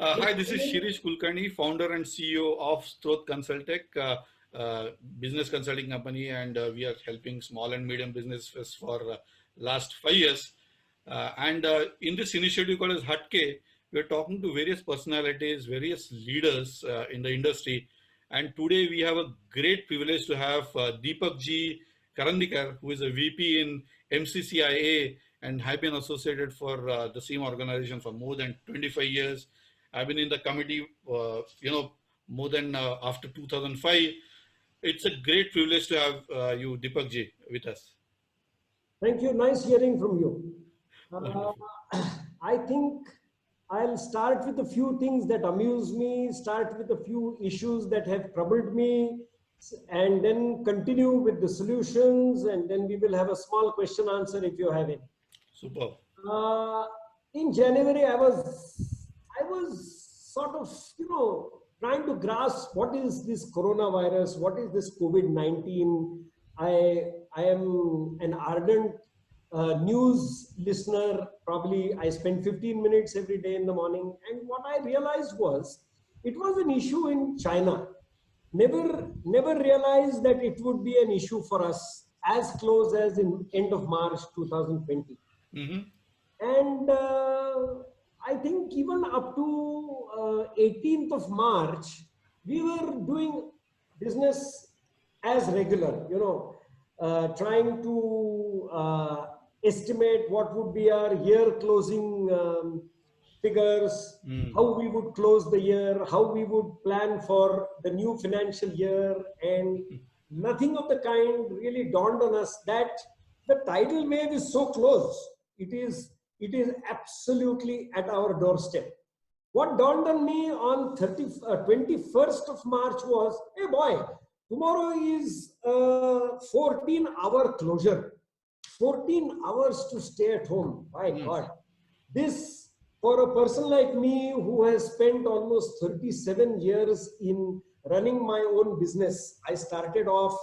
Hi, this is Shirish Kulkarni, founder and CEO of Stroth Consultech, business consulting company, and we are helping small and medium businesses for last 5 years. And in this initiative called as Hatke, we are talking to various personalities, various leaders in the industry. And today we have a great privilege to have Deepak G. Karandikar, who is a VP in MCCIA and have been associated for the same organization for more than 25 years. I've been in the committee, more than after 2005. It's a great privilege to have you, Deepak Ji, with us. Thank you. Nice hearing from you. Wonderful. I think I'll start with a few things that amuse me, start with a few issues that have troubled me, and then continue with the solutions, and then we will have a small question answer if you have any. Super. In January, I was sort of, trying to grasp what is this coronavirus, what is this COVID-19. I am an ardent news listener. Probably I spend 15 minutes every day in the morning. And what I realized was it was an issue in China. Never realized that it would be an issue for us as close as in end of March 2020. Mm-hmm. And I think even up to 18th of March, we were doing business as regular, trying to estimate what would be our year closing figures, how we would close the year, how we would plan for the new financial year, and nothing of the kind really dawned on us that the tidal wave is so close. It is absolutely at our doorstep. What dawned on me on 21st of March was, hey boy, tomorrow is 14-hour closure. 14 hours to stay at home. My God. This, for a person like me who has spent almost 37 years in running my own business, I started off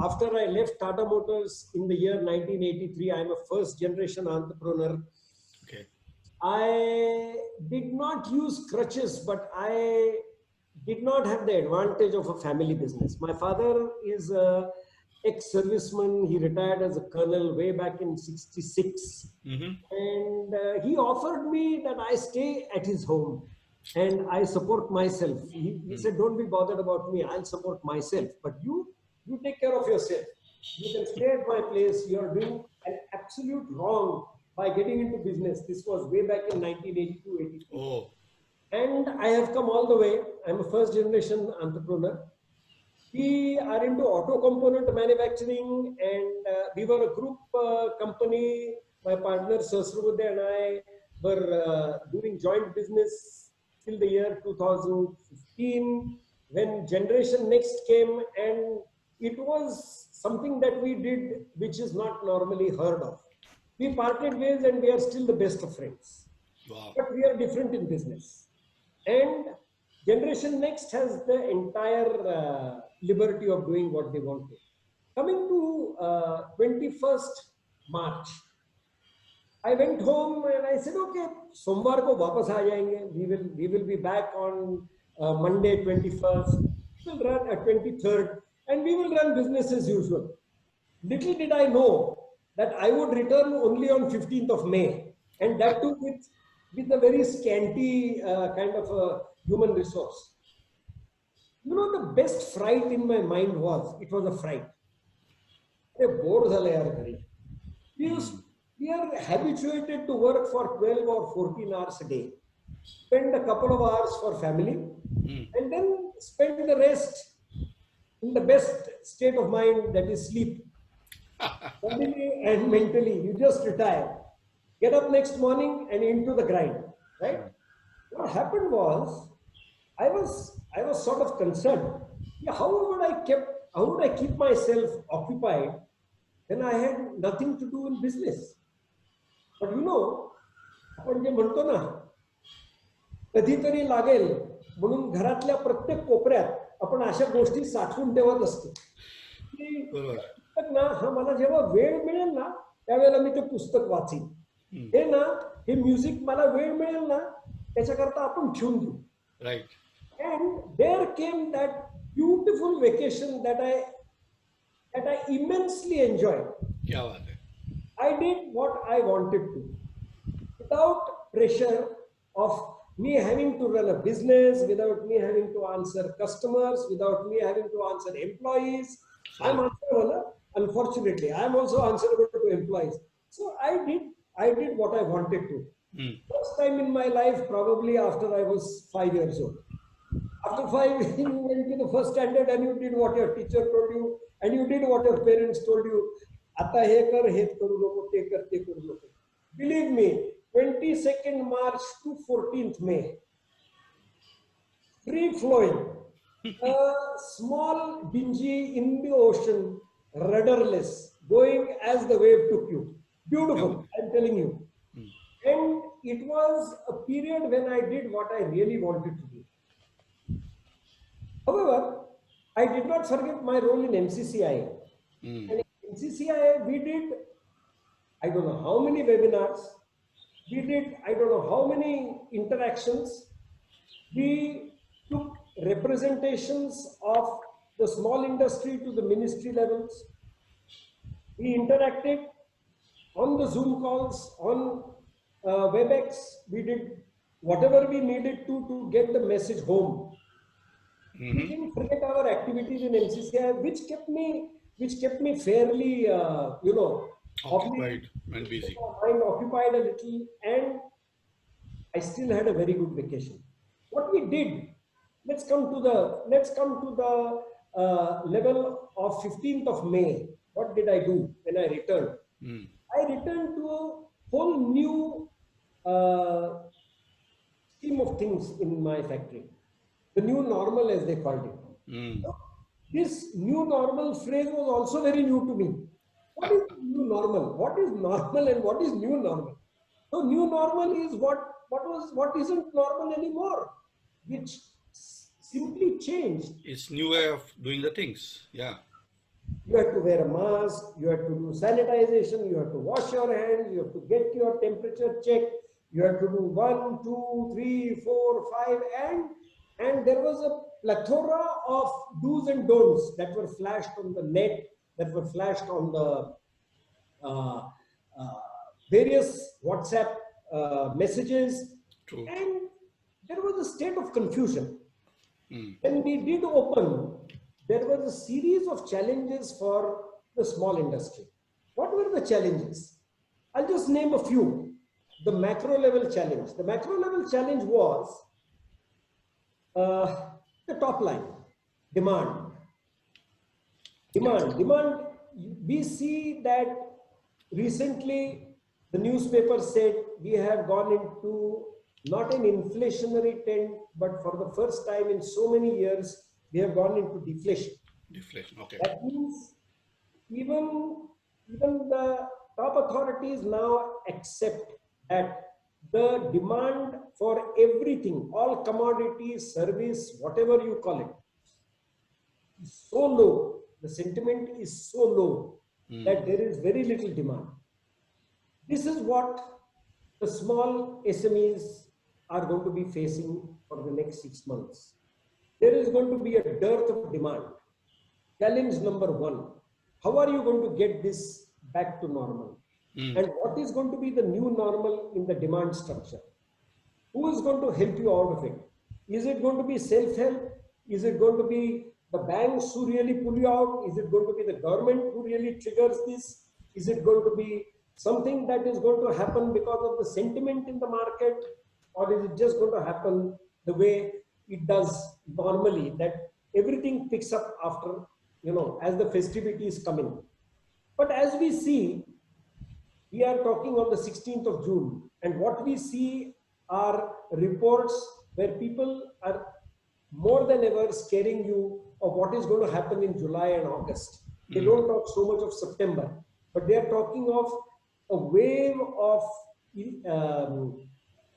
after I left Tata Motors in the year 1983. I'm a first generation entrepreneur. Okay. I did not use crutches, but I did not have the advantage of a family business. My father is a ex-serviceman. He retired as a colonel way back in '66. And he offered me that I stay at his home and I support myself. He said, don't be bothered about me. I'll support myself. But you take care of yourself. You can stay at my place. You are doing an absolute wrong by getting into business. This was way back in 1982-83. Oh. And I have come all the way. I'm a first generation entrepreneur. We are into auto component manufacturing, and we were a group company. My partner Sasrubuddhe and I were doing joint business till the year 2015, when Generation Next came, and it was something that we did which is not normally heard of. We parted ways and we are still the best of friends. Wow. But we are different in business. And Generation Next has the entire liberty of doing what they want to. Coming to 21st March, I went home and I said, okay, Somvar ko wapas aa jayenge. We will be back on Monday 21st. We'll run at 23rd, and we will run business as usual. Little did I know that I would return only on 15th of May, and that too with a very scanty kind of a human resource. The best fright in my mind was, it was a fright. We are habituated to work for 12 or 14 hours a day, spend a couple of hours for family, and then spend the rest in the best state of mind, that is sleep. Physically and mentally, you just retire. Get up next morning and into the grind, right? What happened was, I was sort of concerned. How would I keep myself occupied when I had nothing to do in business? But आपण जे म्हणतो ना, कधीतरी लागेल म्हणून घरातल्या प्रत्येक कोपऱ्यात आपण अशा गोष्टी साठवून ठेवत असतो की ना, हा मला जेव्हा वेळ मिळेल ना त्यावेळेला मी ते पुस्तक वाचीन. हे म्युझिक मला वेळ मिळेल ना त्याच्याकरता आपण ठेवून देऊ. Right. And there came that beautiful vacation that I immensely enjoyed. क्या बात है. I did what I wanted to, without pressure of me having to run a business, without me having to answer customers, without me having to answer employees. I'm answerable. Unfortunately, I'm also answerable to employees. So I did what I wanted to. First time in my life, probably after I was 5 years old. After 5, you went to the first standard and you did what your teacher told you, and you did what your parents told you. आता हे कर, हेच करू नको, ते कर, ते करू नको. Believe me, 22nd March to 14th May, free flowing, a small dinghy in the ocean, rudderless, going as the wave took you. Beautiful, I'm telling you. And it was a period when I did what I really wanted to do. However, I did not forget my role in MCCI. And in MCCI, we did, I don't know how many webinars, we did, I don't know how many interactions. We took representations of the small industry to the ministry levels. We interacted on the Zoom calls, on WebEx. We did whatever we needed to get the message home. We didn't forget our activities in MCCI, which kept me fairly, Occupied and busy. Mind occupied a little, and I still had a very good vacation. What we did, let's come to the level of 15th of May. What did I do when I returned? I returned to a whole new scheme of things in my factory. The new normal, as they called it. So, this new normal phrase was also very new to me. What is new normal? What is normal and what is new normal? So new normal is what isn't normal anymore, which simply changed. It's new way of doing the things. Yeah. You have to wear a mask, you have to do sanitization, you have to wash your hands, you have to get your temperature checked, you have to do 1, 2, 3, 4, 5, and there was a plethora of do's and don'ts that were flashed on the net, that were flashed on the various WhatsApp messages. True. And there was a state of confusion. When we did open, there was a series of challenges for the small industry. What were the challenges? I'll just name a few. The macro level challenge. The macro level challenge was the top line, demand. We see that recently the newspaper said we have gone into not an inflationary trend, but for the first time in so many years, we have gone into deflation. Deflation, okay. That means even the top authorities now accept that the demand for everything, all commodities, service, whatever you call it, is so low. The sentiment is so low that there is very little demand. This is what the small SMEs are going to be facing for the next 6 months. There is going to be a dearth of demand. Challenge number 1, how are you going to get this back to normal? And what is going to be the new normal in the demand structure? Who is going to help you out of it? Is it going to be self-help? Is it going to be the banks who really pull you out? Is it going to be the government who really triggers this? Is it going to be something that is going to happen because of the sentiment in the market? Or is it just going to happen the way it does normally, that everything picks up after, as the festivities come in? But as we see, we are talking on the 16th of June, and what we see are reports where people are more than ever scaring you of what is going to happen in July and August. They don't talk so much of September, but they are talking of a wave of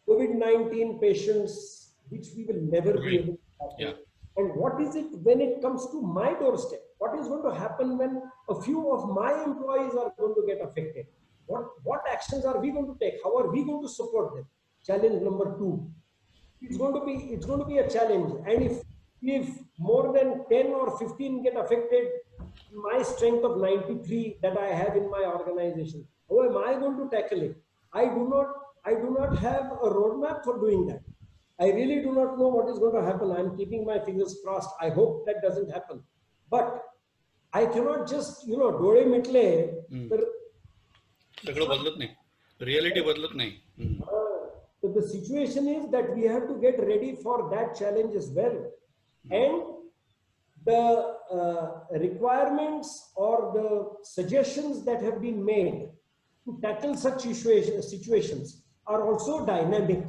COVID-19 patients, which we will never be able to tackle. Yeah. And what is it when it comes to my doorstep? What is going to happen when a few of my employees are going to get affected? What actions are we going to take? How are we going to support them? Challenge number 2. it's going to be a challenge. And if more than 10 or 15 get affected, my strength of 93 that I have in my organization, how am I going to tackle it? I do not have a roadmap for doing that. I really do not know what is going to happen. I'm keeping my fingers crossed. I hope that doesn't happen. But I cannot just, डोळे मिटले तर सगळं बदलत नाही, reality बदलत नाही. So the situation is that we have to get ready for that challenge as well. And the requirements or the suggestions that have been made to tackle such situations are also dynamic.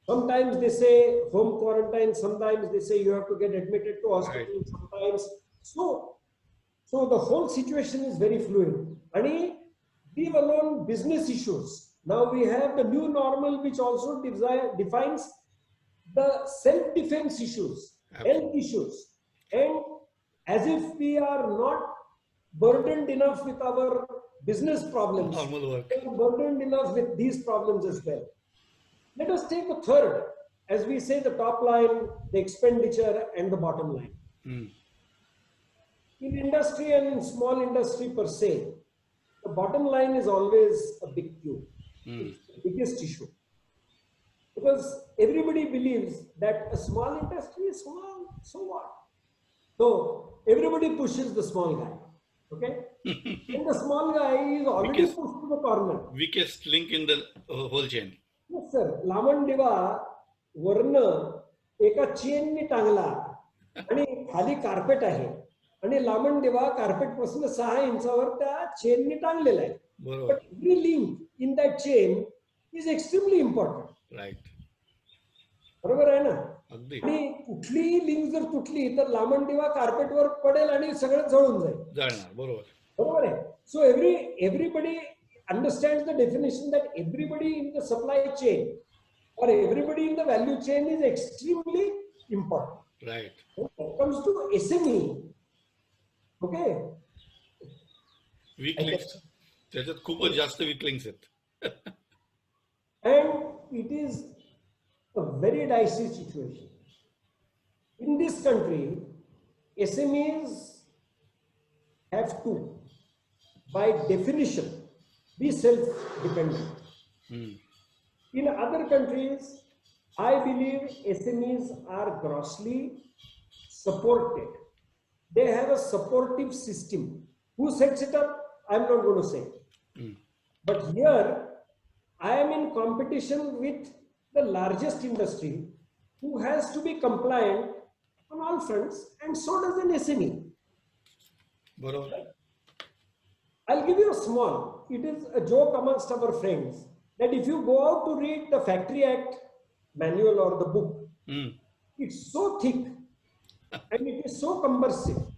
Sometimes they say home quarantine, sometimes they say you have to get admitted to hospital, Right. sometimes. So the whole situation is very fluid. And leave alone business issues. Now we have the new normal, which also defines the self-defense issues, health issues. And as if we are not burdened enough with our business problems, Normal work. we are burdened enough with these problems as well. Let us take a third, as we say, the top line, the expenditure, and the bottom line. In industry and in small industry per se, the bottom line is always a big cube. It's the biggest issue. Because everybody believes that a small industry is small, so what? So everybody pushes the small guy. Okay? And the small guy is already pushed to the corner. Weakest link in the whole chain. Yes, sir. लामण दिवा वरन एका चेननी टांगला आणि खाली carpet आहे आणि लामण दिवा carpet पासून 6 इंचावर त्या चेननी टांगलेला आहे. बरोबर. But every link in that chain is extremely important. Right. बरोबर आहे ना? अगदी. आणि कुठलीही लिंक जर तुटली तर लामण दिवा कार्पेटवर पडेल आणि सगळं जळून जाईल. जाणार. बरोबर. बरोबर आहे. So everybody understands the definition that everybody in the supply chain or everybody in the value chain is extremely important. Right. When it comes to SME, okay, weak links, त्याच्यात खूपच जास्त वीक लिंक्स आहेत. and it is a very dicey situation. In this country, SMEs have to, by definition, be self-dependent. In other countries, I believe SMEs are grossly supported. They have a supportive system. Who sets it up? I'm not going to say. But here, I am in competition with the largest industry who has to be compliant on all fronts, and so does an SME. बरोबर. I'll give you a small, it is a joke amongst our friends, that if you go out to read the Factory Act manual or the book, it's so thick and it is so cumbersome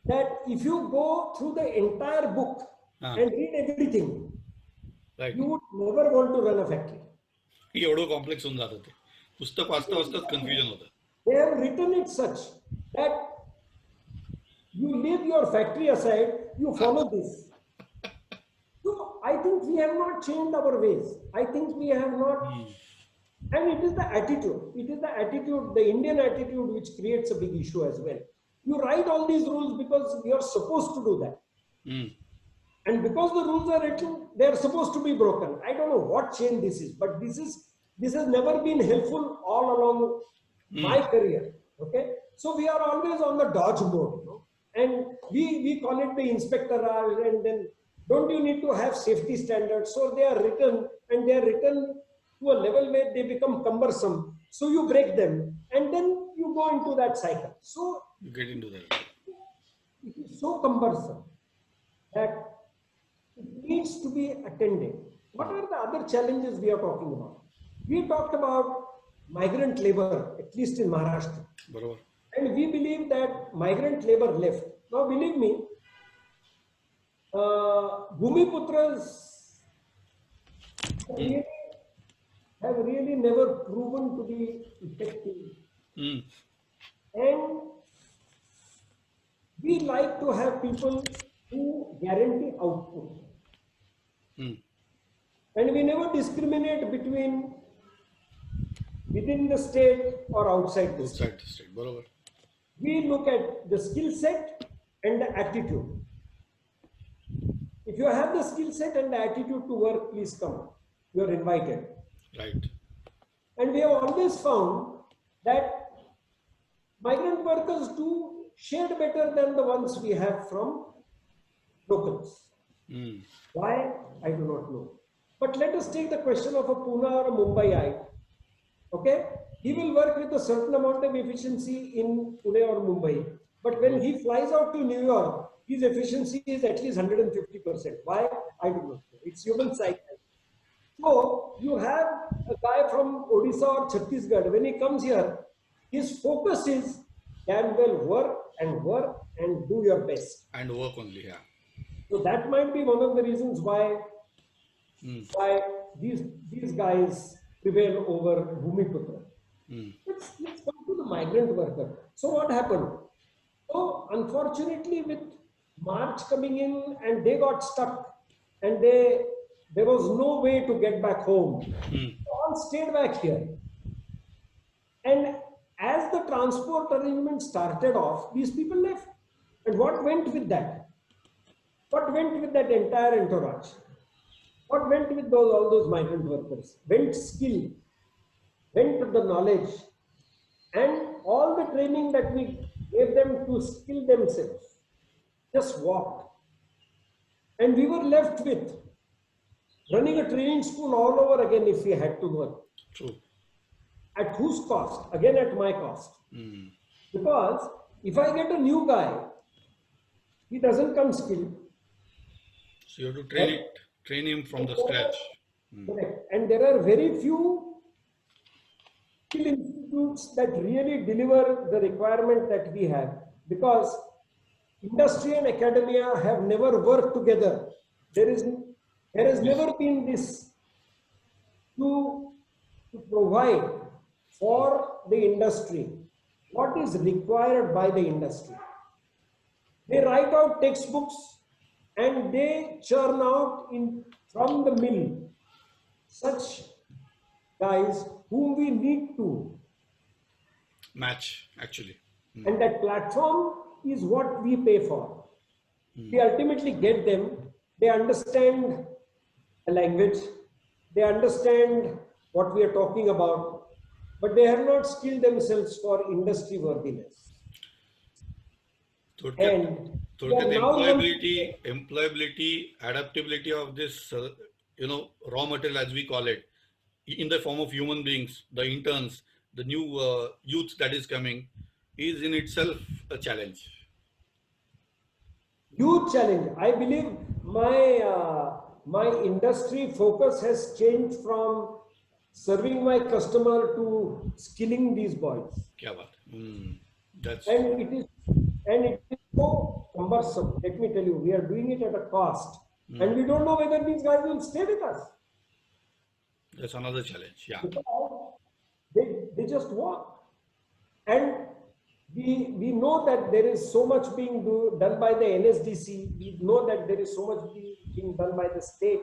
that if you go through the entire book and read everything, Right. you would never want to run a factory. एवढं complex होऊन जातं ते. पुस्तक वाचता वाचताच confusion होतं. They have written it such that you leave your factory aside, you follow this. So I think we have not changed our ways. I think we have not, and it is the attitude. It is the attitude, the Indian attitude, which creates a big issue as well. You write all these rules because you are supposed to do that. And because the rules are written, they are supposed to be broken. I don't know what chain this is, but this has never been helpful all along my career. Okay, so we are always on the dodge mode, and we call it the inspector, and then don't you need to have safety standards? So they are written, and they are written to a level where they become cumbersome. So you break them, and then you go into that cycle. So You get into that. it is so cumbersome that it needs to be attended. What are the other challenges we are talking about? We talked about migrant labor, at least in Maharashtra. बरोबर. And we believe that migrant labor left. Now, believe me, Bhumiputras have really never proven to be effective. And we like to have people who guarantee output. And we never discriminate between within the state or outside the state. Outside the state, बरोबर. We look at the skill set and the attitude. If you have the skill set and the attitude to work, please come. You are invited. Right. And we have always found that migrant workers do shade better than the ones we have from locals. Mm. Why? I do not know. But let us take the question of a Pune or a Mumbaiite. Okay? He will work with a certain amount of efficiency in Pune or Mumbai. But when he flies out to New York, his efficiency is at least 150%. Why? I do not know. It's human psyche. So you have a guy from Odisha or Chhattisgarh. When he comes here, his focus is damn well work and do your best. And work only, yeah. So that might be one of the reasons why these guys prevail over Bhumiputra. Let's come to the migrant worker. So what happened? So unfortunately, with March coming in, and they got stuck, and there was no way to get back home. They all stayed back here. And as the transport arrangement started off, these people left. And what went with that? What went with that entire entourage? What went with all those migrant workers? Went skill, went the knowledge, and all the training that we gave them to skill themselves. Just walked. And we were left with running a training school all over again if we had to work. True. At whose cost? Again at my cost. Because if I get a new guy, he doesn't come skilled. So you have to train him from the scratch. Correct. And there are very few skill institutes that really deliver the requirement that we have, because industry and academia have never worked together. There has never been this to provide for the industry what is required by the industry. They write out textbooks and they churn out from the mill such guys whom we need to Match, actually. And that platform is what we pay for. We ultimately get them. They understand the language. They understand what we are talking about, but they have not skilled themselves for industry worthiness. And employability, adaptability of this, raw material, as we call it, in the form of human beings, the interns, the new youth that is coming, is in itself a challenge. Huge challenge. I believe my industry focus has changed from serving my customer to skilling these boys. Kya baat. And it is so cumbersome. Let me tell you, we are doing it at a cost, and we don't know whether these guys will stay with us. That's another challenge. Yeah. Because they just walk, and we know that there is so much being done by the NSDC. We know that there is so much being done by the state,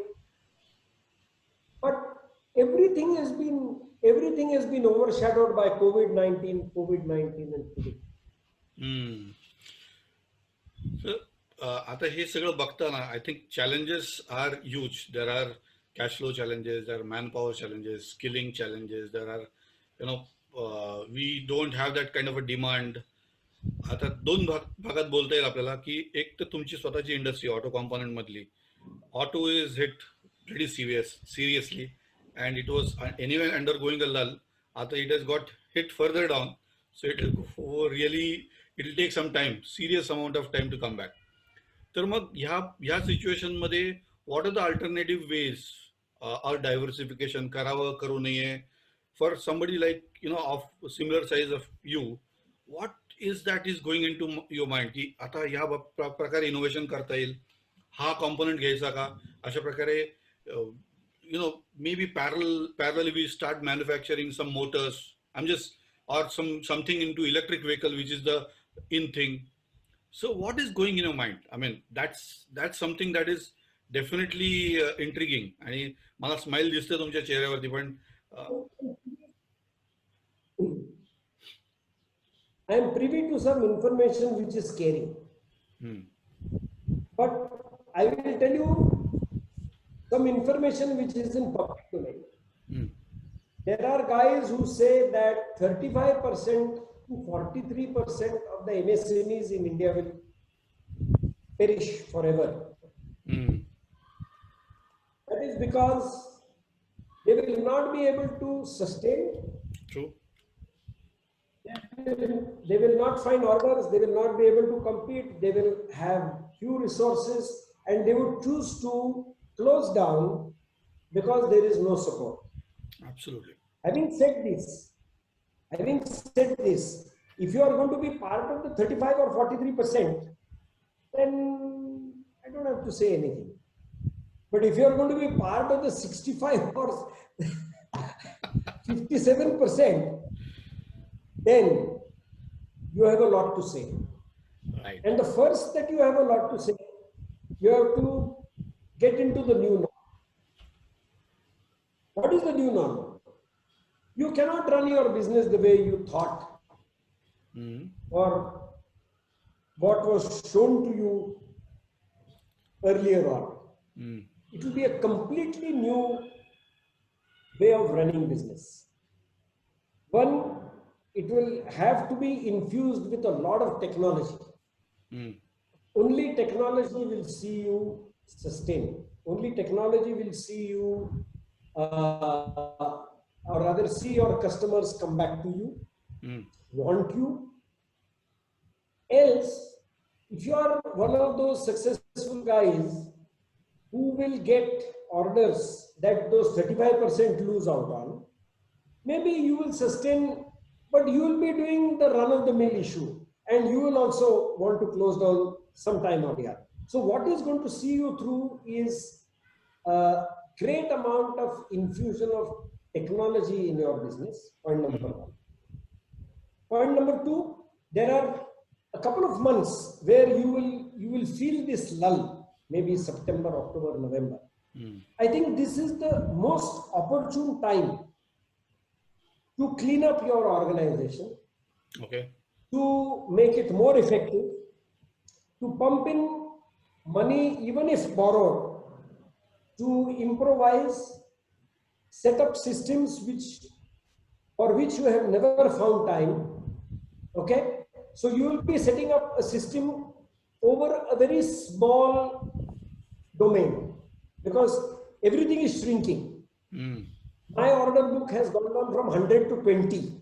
but everything has been overshadowed by COVID-19 and COVID. So, आता हे सगळं बघताना I think challenges are huge. There are cash flow challenges, there are manpower challenges, skilling challenges. There are, we don't have that kind of a demand. आता दोन भागात बोलता येईल आपल्याला की एक तर तुमची स्वतःची इंडस्ट्री ऑटो कॉम्पोनंट मधली. Auto is hit pretty seriously, and it was anyway undergoing a lull. आता it has got hit further down, so it will take some time, serious amount of time to come back. तर मग ह्या situation मध्ये what are the alternative ways or diversification करावं करू नये for somebody like of similar size of you? What is that is going into your mind की आता ह्या प्रकारे इनोव्हेशन करता येईल, हा कॉम्पोनंट घ्यायचा का, अशा प्रकारे maybe parallelly we start manufacturing some motors, or something into electric vehicle, which is the in thing. So what is going in your mind? I mean, that's something that is definitely intriguing आणि मला smile दिसते तुमच्या चेहऱ्यावरती पण I am privy to some information which is scary. But I will tell you some information which is in public domain. There are guys who say that 35% to 43% of the MSMEs in India will perish forever. That is because they will not be able to sustain. True. They will not find orders, they will not be able to compete, they will have few resources, and they would choose to close down because there is no support. Absolutely. Having said this, if you are going to be part of the 35 or 43%, then I don't have to say anything. But if you are going to be part of the 65 or 57%, then you have a lot to say. Right. And the first that you have a lot to say, you have to get into the new norm. What is the new norm? You cannot run your business the way you thought or what was shown to you earlier on. It will be a completely new way of running business. One, it will have to be infused with a lot of technology. Only technology will see you sustain. Only technology will see you, or rather see your customers come back to you, want you. Else, if you are one of those successful guys who will get orders that those 35% lose out on, maybe you will sustain, but you will be doing the run-of-the-mill issue, and you will also want to close down sometime or the other. So what is going to see you through is a great amount of infusion of technology in your business, point number one. Point number two, there are a couple of months where you will feel this lull, maybe September, October, November. I think this is the most opportune time to clean up your organization, to make it more effective, to pump in money, even if borrowed, to improvise, set up systems for which you have never found time. Okay, so you will be setting up a system over a very small domain because everything is shrinking. My order book has gone down from 100 to 20.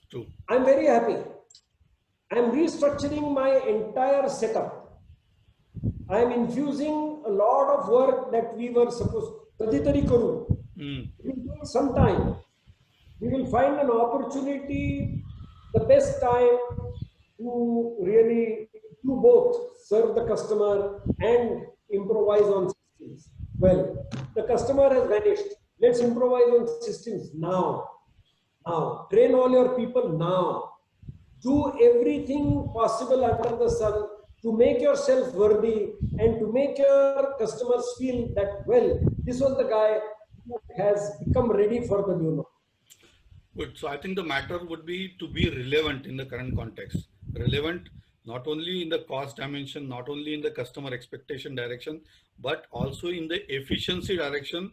True. I'm very happy. I'm restructuring my entire setup. I'm infusing a lot of work that we were supposed to do. Sometime we will find an opportunity, the best time to really do both, serve the customer and improvise on systems. Well, the customer has vanished. Let's improvise on systems now. Now, train all your people now. Do everything possible under the sun to make yourself worthy and to make your customers feel that, well, this was the guy who has become ready for the new norm. Good. So I think the matter would be to be relevant in the current context. Relevant not only in the cost dimension, not only in the customer expectation direction, but also in the efficiency direction,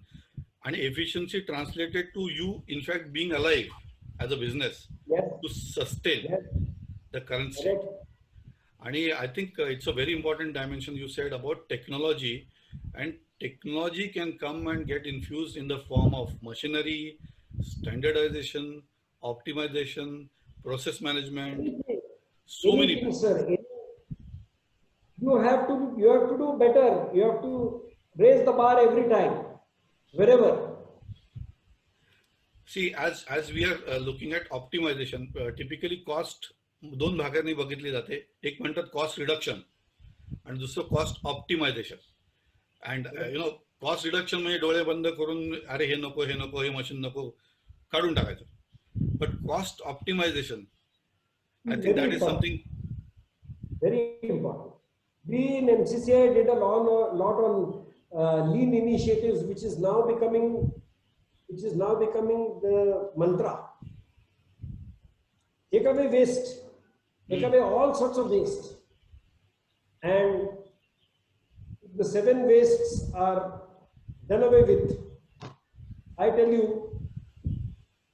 and efficiency translated to you, in fact, being alive as a business to sustain the current state. And I think it's a very important dimension you said about technology, and technology can come and get infused in the form of machinery, standardization, optimization, process management, so many things. You have to do better. You have to raise the bar every time, wherever. See, as we are looking at optimization, typically cost दोन भागांनी बघितली जाते. एक म्हणतात cost reduction आणि दुसरं cost optimisation. And cost reduction म्हणजे डोळे बंद करून अरे हे नको हे मशीन नको काढून टाकायचं. But cost optimisation, I think that is something very important. We in MCCI did a lot on lean initiatives, which is now becoming the mantra. Take away waste, take away all sorts of waste, and the 7 wastes are done away with. I tell you,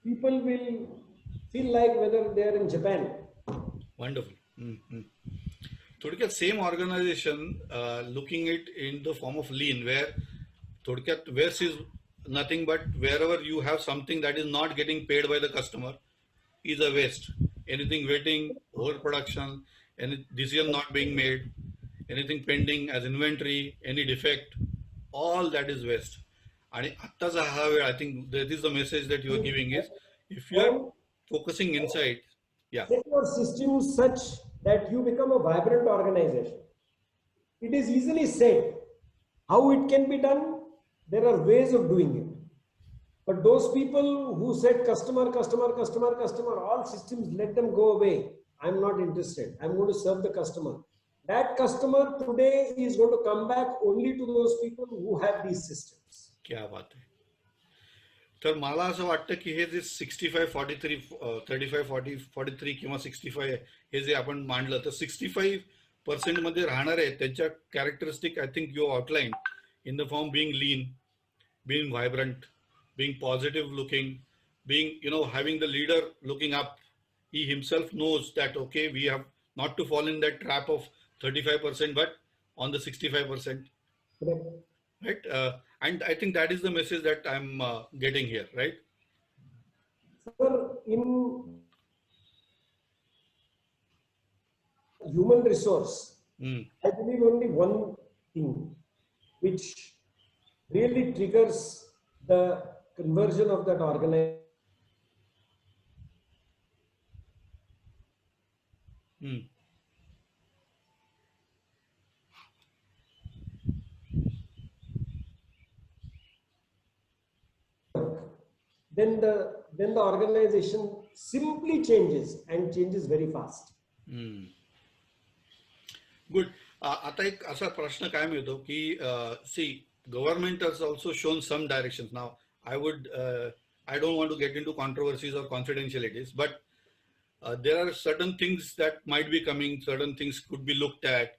people will feel like whether they are in Japan. Wonderful. थोडक्यात same organisation looking it in the form of lean where थोडक्यात waste is nothing but wherever you have something that is not getting paid by the customer is a waste. Anything waiting, overproduction, any decision not being made, anything pending as inventory, any defect, all that is waste. आणि आत्ताचा हा वेळ, I think that is the message that you are giving is, if you are focusing inside, yeah. Set your system such that you become a vibrant organization. It is easily said. How it can be done? There are ways of doing it. But those people who said customer, all systems, let them go away. I'm not interested. I'm going to serve the customer. That customer today is going to come back only to those people who have these systems. क्या बात आहे. तर मला असं वाटतं की हे जे 65-43 35-40-43 किंवा 65 हे जे आपण मांडलं तर 65% मध्ये राहणार आहे त्यांच्या characteristic I think you outline in the form being lean, being vibrant, being positive looking, being, having the leader looking up. He himself knows that, okay, we have not to fall in that trap of 35%, but on the 65%. Right? And I think that is the message that I'm getting here, right? Sir, in human resource, I believe only one thing which really triggers the conversion of that organization. Then the organization simply changes and changes very fast. Good. आता एक असा प्रश्न काय मिळतो की सी government has also shown some directions. Now I don't want to get into controversies or confidentialities, but there are certain things that might be coming, certain things could be looked at.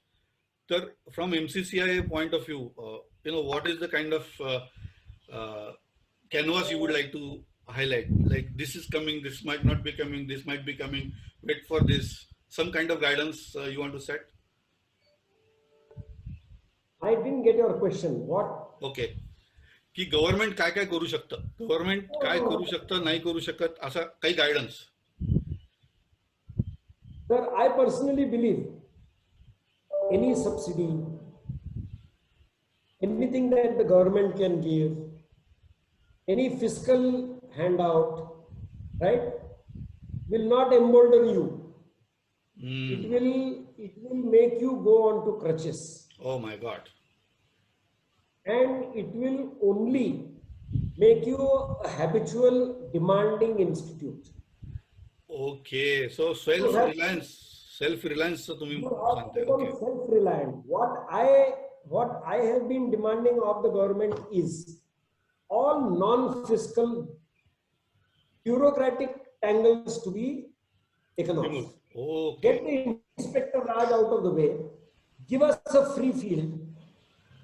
So from MCCI point of view, what is the kind of canvas you would like to highlight? Like, this is coming, this might not be coming, this might be coming, wait for this. Some kind of guidance you want to set? I didn't get your question. What? Okay. की government काय काय करू शकतं, government काय करू शकतं, नाही करू शकत, असा काही guidance? Sir, I personally believe any subsidy, anything that the government can give, any fiscal handout, right, will not embolden you. It will make you go on to crutches. Oh my God. And it will only make you a habitual demanding institute. Okay, so self-reliance तुम्ही सांगताय. Okay. Self-reliant. What I have been demanding of the government is all non-fiscal bureaucratic tangles to be taken off. Okay. Get the Inspector Raj out of the way. Give us a free field,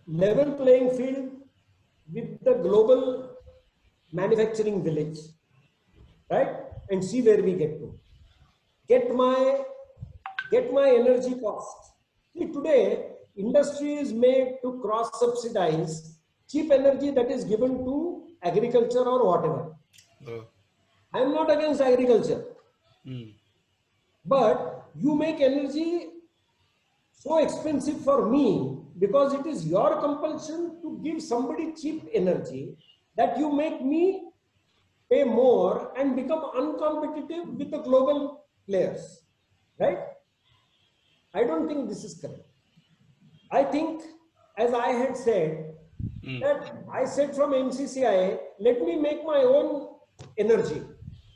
level playing field with the global manufacturing village, right? And see where we get to. Get my energy cost. See, today industry is made to cross subsidize cheap energy that is given to agriculture or whatever. I am not against agriculture, but you make energy so expensive for me because it is your compulsion to give somebody cheap energy that you make me pay more and become uncompetitive with the global players, right? I don't think this is correct. I think, as I had said, that I said from MCCI, let me make my own energy.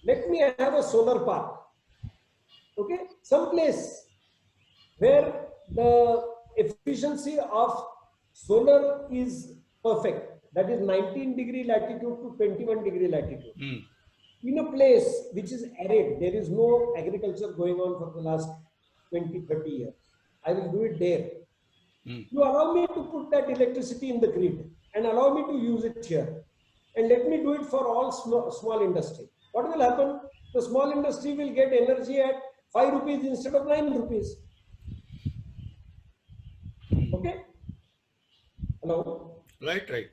Let me have a solar park. Okay, someplace where the efficiency of solar is perfect. That is 19-degree latitude to 21-degree latitude. Mm. In a place which is arid, there is no agriculture going on for the last 20, 30 years. I will do it there. Mm. You allow me to put that electricity in the grid and allow me to use it here. And let me do it for all small industry. What will happen? The small industry will get energy at 5 rupees instead of 9 rupees. Okay? Hello? Right, right.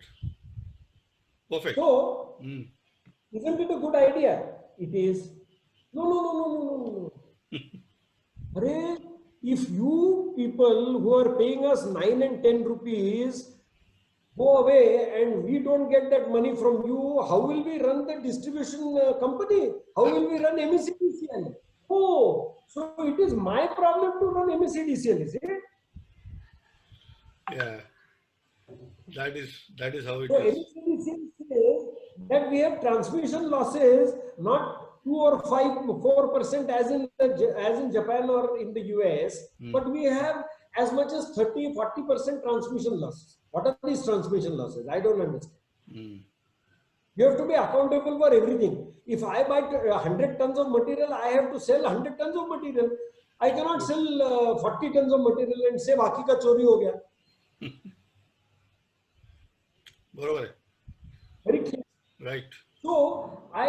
Perfect. So, Mm. isn't it a good idea? It is. No. Arey, if you people who are paying us 9 and 10 rupees go away and we don't get that money from you, how will we run the distribution company? How will we run MECDCL? Oh, so it is my problem to run MECDCL, is it? Yeah, that is how it So is. MECDCL says that we have transmission losses, not 2 or 5, 4% as in Japan or in the US, but we have as much as 30, 40% transmission losses. What are these transmission losses? I don't understand. Mm. You have to be accountable for everything. If I buy 100 tons of material, I have to sell 100 tons of material. I cannot sell 40 tons of material and say बाकी का चोरी हो गया. बरोबर है. Very clear. Right. So I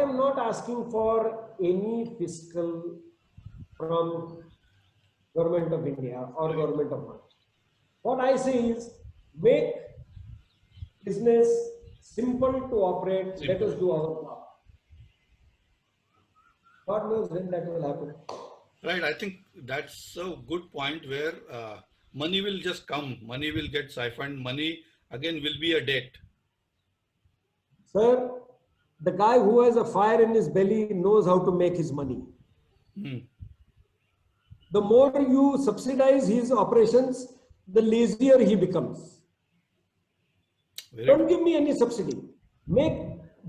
am not asking for any fiscal from government of India or government of Maharashtra. What I say is make business simple to operate. Let us do our job. God knows when that will happen. Right. I think that's a good point where money will just come. Money will get siphoned. Money again will be a debt. Sir, the guy who has a fire in his belly knows how to make his money. Mm. The more you subsidize his operations, the lazier he becomes. Don't give me any subsidy. Make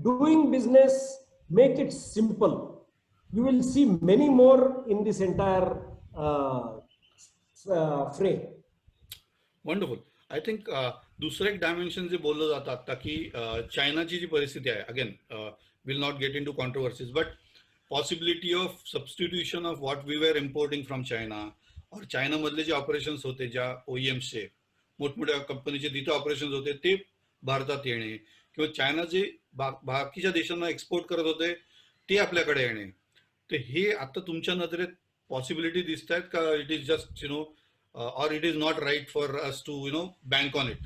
doing business, make it simple. You will see many more in this entire fray. Wonderful. I think दुसरं एक dimension जे बोललं जातं आता की चायनाची जी परिस्थिती आहे again will not get into controversies but possibility of substitution of what we were importing from China और चायना मधले जे ऑपरेशन्स होते ज्या ओईएमचे मोठमोठ्या कंपनीचे तिथे ऑपरेशन्स होते ते भारतात येणे किंवा चायना जे बाकीच्या देशांना एक्सपोर्ट करत होते ते आपल्याकडे येणे तर हे आता तुमच्या नजरेत पॉसिबिलिटी दिसत आहेत का it is just or it is not right for us to bank on it?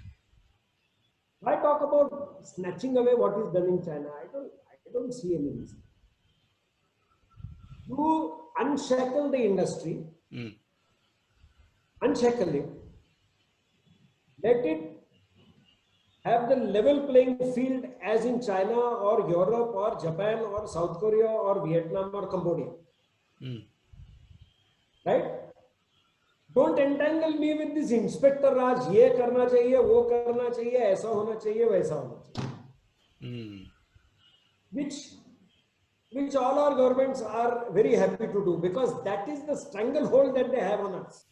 Why talk about snatching away what is done in China? I don't see any reason. You unshackle the industry, unshackle it, let it have the level playing field as in China or Europe or Japan or South Korea or Vietnam or Cambodia. Right? Don't entangle me with this inspector Raj. ये करना चाहिए, वो करना चाहिए, ऐसा होना चाहिए, वैसा होना चाहिए. Which all our governments are very happy to do because that is the stranglehold that they have on us.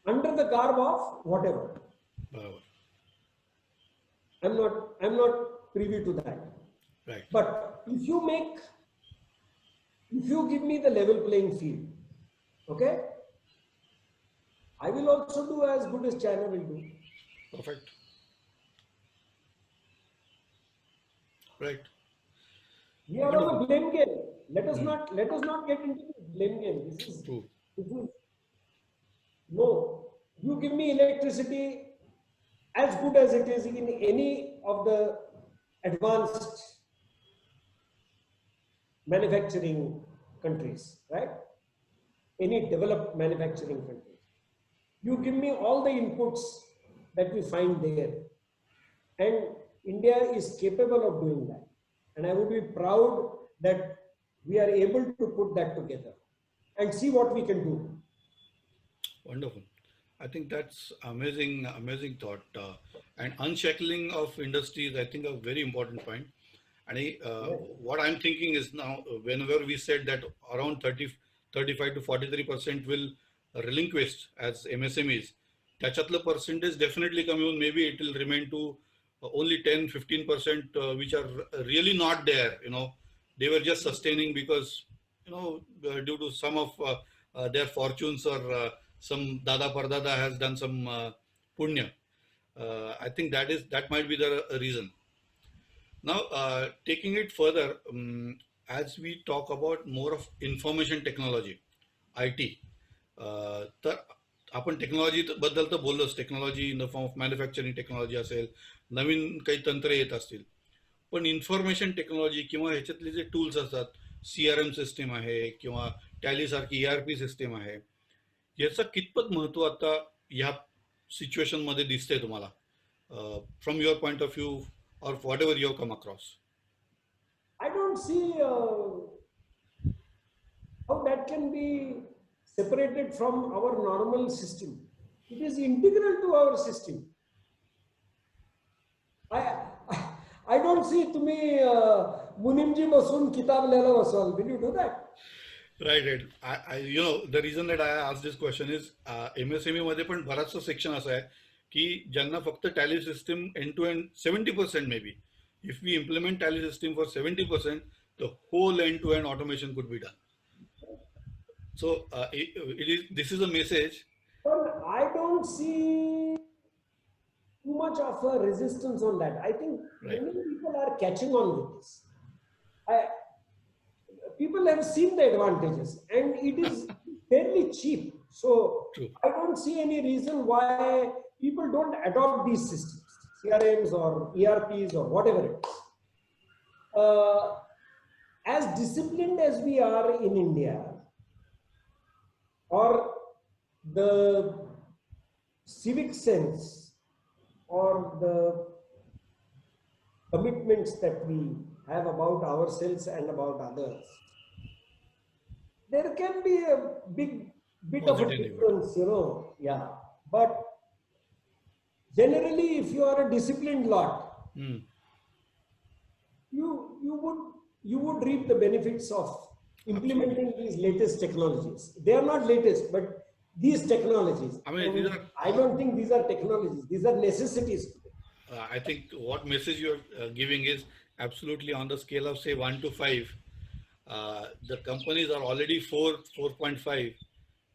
Under the garb of whatever. I'm not privy to that. Right. But if you give me the level playing field, okay, I will also do as good as China will do. Perfect. Right. We are on a blame game. Let us not get into this blame game. This is true. No. You give me electricity as good as it is in any of the advanced manufacturing countries, right? Any developed manufacturing country. You give me all the inputs that we find there. And India is capable of doing that. And I would be proud that we are able to put that together and see what we can do. Wonderful. I think that's amazing thought. And unshackling of industry is, I think, a very important point. And what I'm thinking is now, whenever we said that around 35 to 43% will relinquished as MSMEs, त्याच्यातलं percentage definitely कमी होऊन maybe it will remain to only 10-15% which are really not there. They were just sustaining because due to some of their fortunes, or some dada pardada has done some punya. I think that might be the reason. Now, taking it further, as we talk about more of information technology, IT, तर आपण technology बद्दल तर बोललोच. Technology in the form of manufacturing technology असेल, नवीन काही तंत्र येत असतील, पण इन्फॉर्मेशन टेक्नॉलॉजी किंवा ह्याच्यातले जे टूल्स असतात, CRM सिस्टीम आहे किंवा टॅली सारखी ERP सिस्टीम आहे, याचं कितपत महत्व आता ह्या सिच्युएशन मध्ये दिसतंय तुम्हाला, from your point of view or whatever you have come across? I don't see how that can be separated from our normal system. It is integral to our system. I don't see तुम्ही मुनीमजी बसून किताब लिहायला Baswal. Will you do that? Right. The reason that I asked this question is MSME मध्ये पण बराचसा section असा आहे की ज्यांना फक्त Tally system end to end 70% may be, if we implement Tally system for 70%, the whole end to end automation could be done. So this is a message. But I don't see too much of a resistance on that. I think many people are catching on with this. People have seen the advantages, and it is fairly cheap. So True. I don't see any reason why people don't adopt these systems, CRMs or ERPs or whatever it is. As disciplined as we are in India, or the civic sense or the commitments that we have about ourselves and about others, there can be a bit of a difference, yeah. But generally, if you are a disciplined lot, you would reap the benefits of implementing these latest technologies. They are not latest, but these technologies. I don't think these are technologies. These are necessities. I think what message you are giving is absolutely on the scale of say 1 to 5. The companies are already 4.5,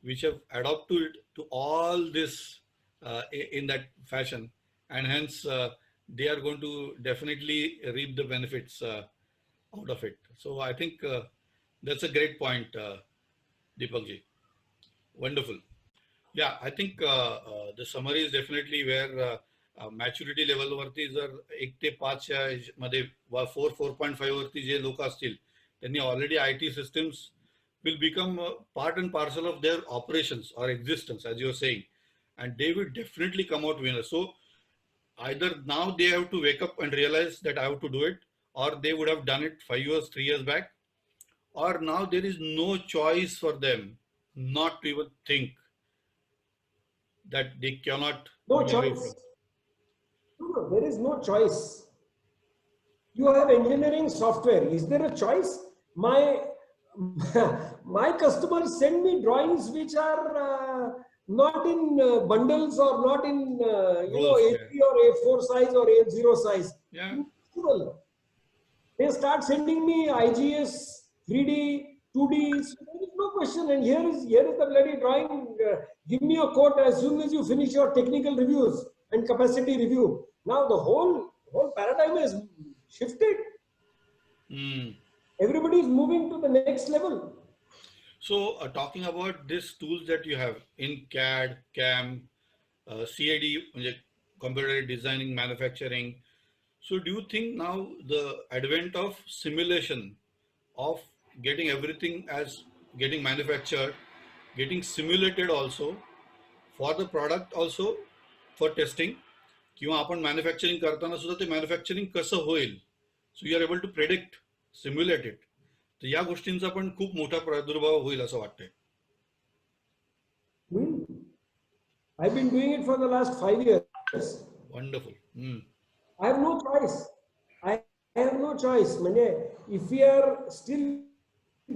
which have adopted to all this in that fashion, and hence they are going to definitely reap the benefits out of it. So I think that's a great point, Deepak ji. Wonderful. Yeah, I think the summary is definitely where maturity level वरती जर 1 ते 5 मध्ये 4.5 वरती जे लोक असतील, त्यांनी already IT systems will become part and parcel of their operations or existence, as you are saying, and they will definitely come out winners. So either now they have to wake up and realize that I have to do it, or they would have done it 5 years, 3 years back, or now there is no choice for them not to even think that they cannot. No choice. No, there is no choice. You have engineering software. Is there a choice? My customers send me drawings which are not in bundles or not in A3 or A4 size or A0 size. Yeah. They start sending me IGS, 3D, 2D. So there is no question. And here is the bloody drawing. Give me a quote as soon as you finish your technical reviews and capacity review. Now the whole paradigm has shifted. Everybody is moving to the next level. So talking about these tools that you have in CAD, CAM, CAD, computer designing, manufacturing. So do you think now the advent of simulation, of getting everything as getting manufactured, getting simulated also for the product, also for testing, किंवा आपण manufacturing करताना सुद्धा ते manufacturing कसं होईल, so you are able to predict, simulate it, तर या गोष्टींचा पण खूप मोठा प्रादुर्भाव होईल असं वाटतंय. I've been doing it for the last 5 years. Wonderful. I have no choice. I have no choice. If we are still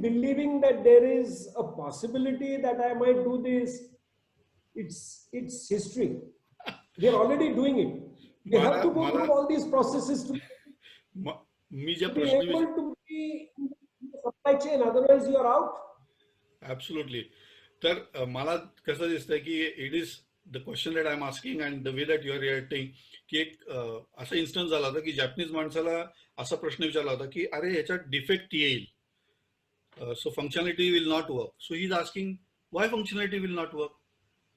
believing that there is a possibility that I might do this it's history. We are already doing it. We have to go through all these processes to मी ज्या be प्रश्न able to be in the supply chain. Otherwise, you are out. Absolutely. तर मला कसं दिसतंय की it is the question that I am asking and the way that you are reacting, की एक असा इन्स्टन्स झाला होता की जॅपनीज माणसाला असा प्रश्न विचारला होता की अरे ह्याच्यात डिफेक्ट येईल, so functionality will not work. So he is asking why functionality will not work.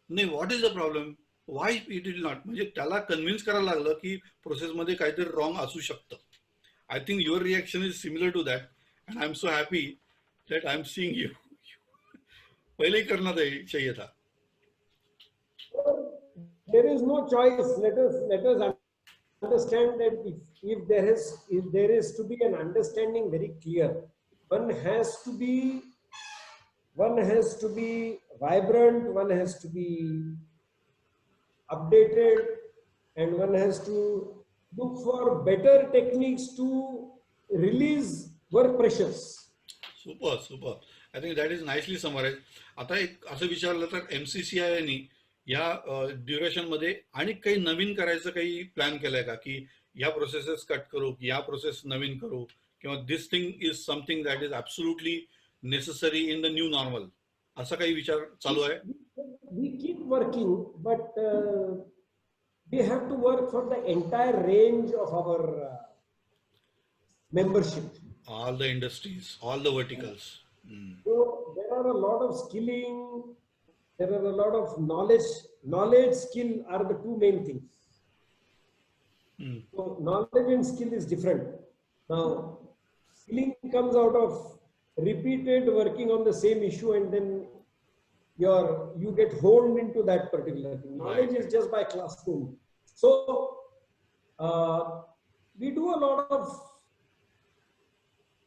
नाही, what is the problem, why it will not. म्हणजे त्याला कन्व्हिन्स करायला लागलं की प्रोसेसमध्ये काहीतरी रॉंग असू शकतं. I think your reaction is similar to that and I am so happy that I am seeing you. पहले ही करना चाहिए था. There is no choice. Let us understand that if there is to be an understanding very clear, one has to be vibrant, one has to be updated, and one has to look for better techniques to release work pressures. Super super. I think that is nicely summarise. आता एक असं विचारलं तर MCCI या ड्युरेशनमध्ये आणि काही नवीन करायचं काही प्लॅन केलंय का, की ह्या प्रोसेसेस कट करू, की ह्या प्रोसेस नवीन करू, किंवा this thing is something that is absolutely necessary in the new normal, असा काही विचार चालू आहे? We keep working, but we have to work for the entire range of our membership. All the industries, all the verticals. So there are a lot of skilling, there are a lot of knowledge, skill are the two main things. So knowledge and skill is different. Now, skilling comes out of repeated working on the same issue, and then you get honed into that particular thing. Knowledge is just by classroom. So we do a lot of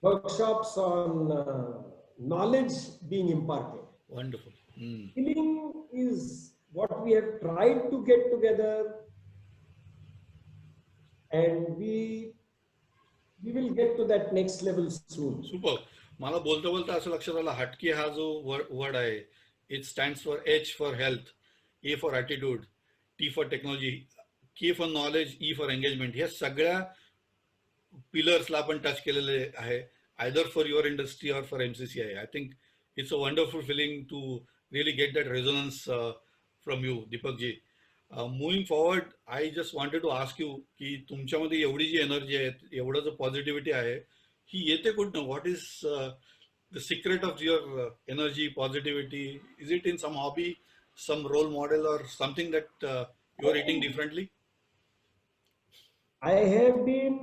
workshops on knowledge being imparted. Wonderful. Skilling is what we have tried to get together, and we will get to that next level soon. Super. मला बोलता बोलता असं लक्षात आलं, हटके हा जो word आहे, it stands for H for health, A for attitude, T for technology, K for knowledge, E for engagement. ह्या सगळ्या पिलर्सला आपण टच केलेले आहे, आयदर फॉर युअर इंडस्ट्री और for MCCI. I think it's a wonderful feeling to really get that resonance from you, Deepakji. Moving forward, I just wanted to ask you की तुमच्यामध्ये एवढी जी एनर्जी आहे, एवढं जो पॉझिटिव्हिटी आहे, ही येते कुठनं? What is the secret of your energy, positivity? Is it in some hobby, some role model, or something that you are eating differently? I have been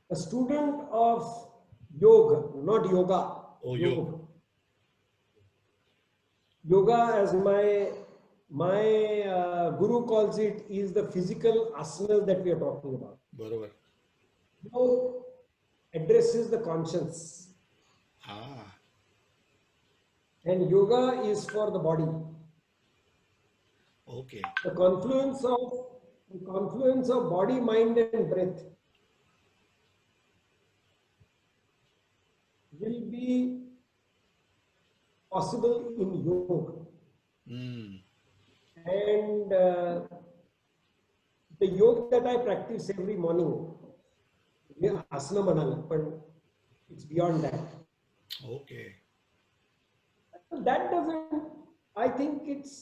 a student of yoga, not yoga. Oh, yoga. Yoga, as my guru calls it, is the physical asanas that we are talking about. Barabar. Yoga addresses the conscience. And yoga is for the body. Okay. The confluence of body, mind, and breath will be possible in yoga. And the yoga that I practice every morning, asana banala, but it's beyond that. Okay. That doesn't, I think it's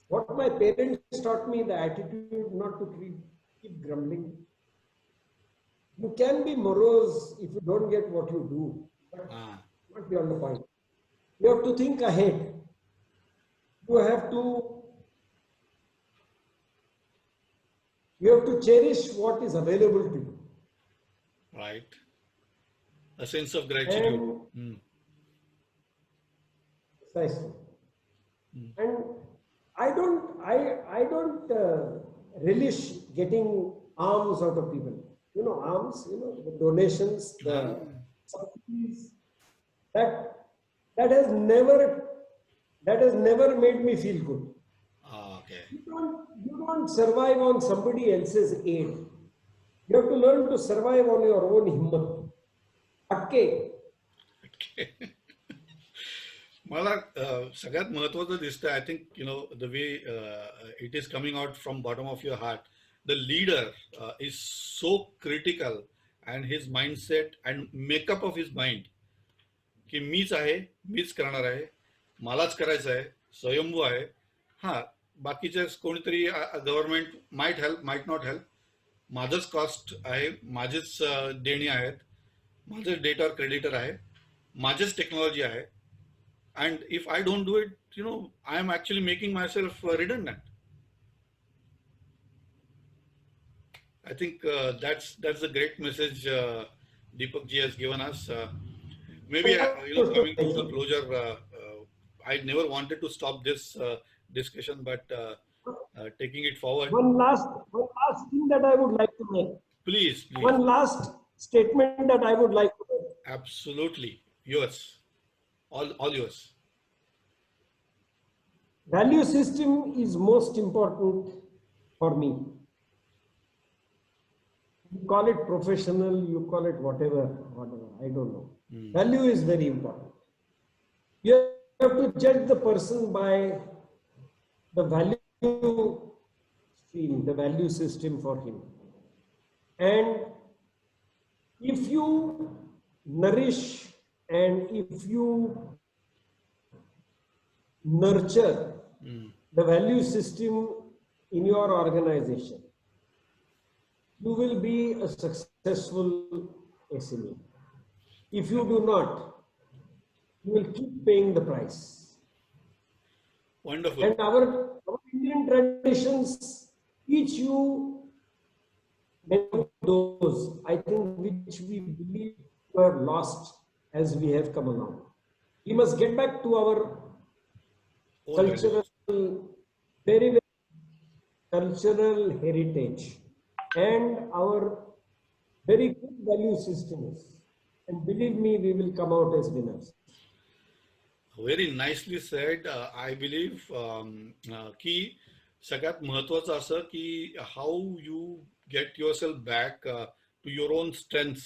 what my parents taught me, the attitude not to keep grumbling. You can be morose if you don't get what you do, but not beyond the point. You have to think ahead. You have to cherish what is available to you. Right. A sense of gratitude. Precisely. And I don't relish getting alms out of people. You know, alms, the donations, the subsidies. That has never made me feel good. Okay. You don't survive on somebody else's aid. You have to learn to survive on your own himmat. Okay. मला सगळ्यात महत्वाचं दिसतं, I think the way it is coming out from bottom of your heart. The leader is so critical and his mindset and makeup of his mind की मीच आहे, मीच करणार आहे, मलाच करायचं आहे, स्वयंभू आहे. हा, बाकीचे कोणीतरी government might help, might not help, माझंच कॉस्ट आहे, माझेच देणी आहेत, माझंच डेटर क्रेडिटर आहे, माझेच टेक्नॉलॉजी आहे. And if I don't do it, I am actually making myself redundant. I think that's a great message Deepak ji has given us. Maybe coming to the closure, I never wanted to stop this discussion, but taking it forward. One last thing that I would like to make. Please. One last statement that I would like to make. Absolutely, yours. All yours. Value system is most important for me. You call it professional, you call it whatever, I don't know. Value is very important. You have to judge the person by the value stream, the value system for him. And if you nourish and if you nurture the value system in your organization, you will be a successful SME. If you do not, you will keep paying the price. Wonderful. And our Indian traditions teach you many of those, I think, which we believe were lost as we have come along. We must get back to our cultural, very, very cultural heritage and our very good value systems. And believe me, we will come out as winners. Very nicely said. I believe की सगळ्यात महत्वाचं असं की how you get yourself back to your own strengths,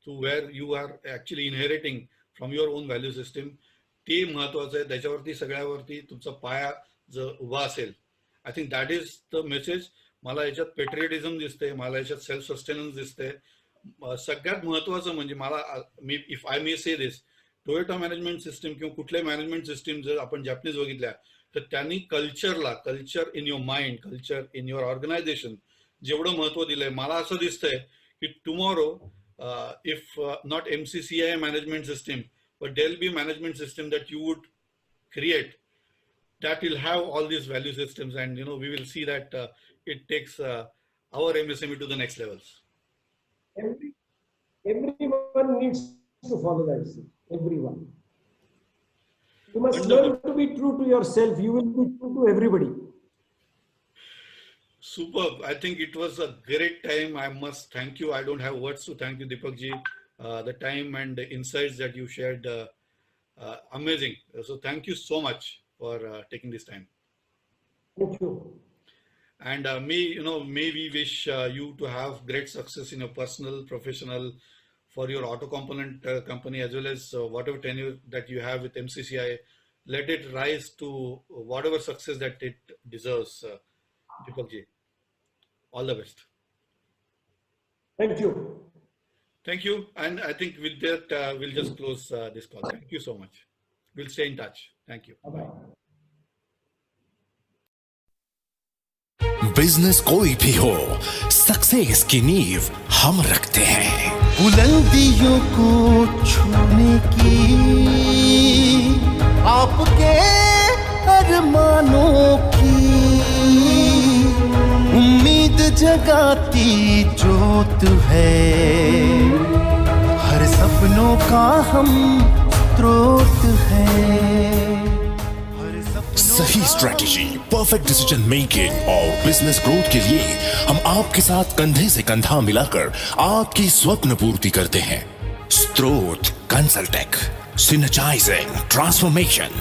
to where you are actually inheriting from your own value system. ते महत्वाचं आहे. त्याच्यावरती सगळ्यावरती तुमचा पाया जर उभा असेल, आय think that is the message. मला याच्यात पेट्रियटिझम दिसते, मला याच्यात सेल्फ सस्टेनन्स दिसते. सगळ्यात महत्वाचं म्हणजे मला, इफ आय मे से दिस, टोयोटा मॅनेजमेंट सिस्टीम किंवा कुठल्याही मॅनेजमेंट सिस्टीम जर आपण जॅपनीज बघितल्या तर त्यांनी culture in your mind, culture in your organisation जेवढं महत्व दिलंय, मला असं दिसतंय की tomorrow if not MCCI management system, but there'll be a management system that you would create that will have all these value systems, and we will see that it takes our MSME to the next levels. Everyone needs to follow that. Everyone. You must learn to be true to yourself. You will be true to everybody. Superb. I think it was a great time. I must thank you. I don't have words to thank you, Deepak ji. The time and the insights that you shared, amazing. So thank you so much for taking this time. Thank you. And may we wish you to have great success in your personal, professional, for your auto component company, as well as whatever tenure that you have with MCCI. Let it rise to whatever success that it deserves. Deepak ji, all the best. Thank you. Thank you. And I think with that, we'll just close this call. Thank you so much. We'll stay in touch. Thank you. Bye. Business कोई भी हो, success की नींव हम रखते हैं। बुलंदियों को छूने की आपके अरमानों की उम्मीद जगाती जोत है, हर सपनों का हम स्रोत है। सही स्ट्रेटेजी, परफेक्ट डिसीजन मेकिंग और बिजनेस ग्रोथ के लिए हम आपके साथ कंधे से कंधा मिलाकर आपकी स्वप्न पूर्ति करते हैं। स्त्रोत कंसल्टेक, सिनर्जाइजिंग ट्रांसफॉर्मेशन।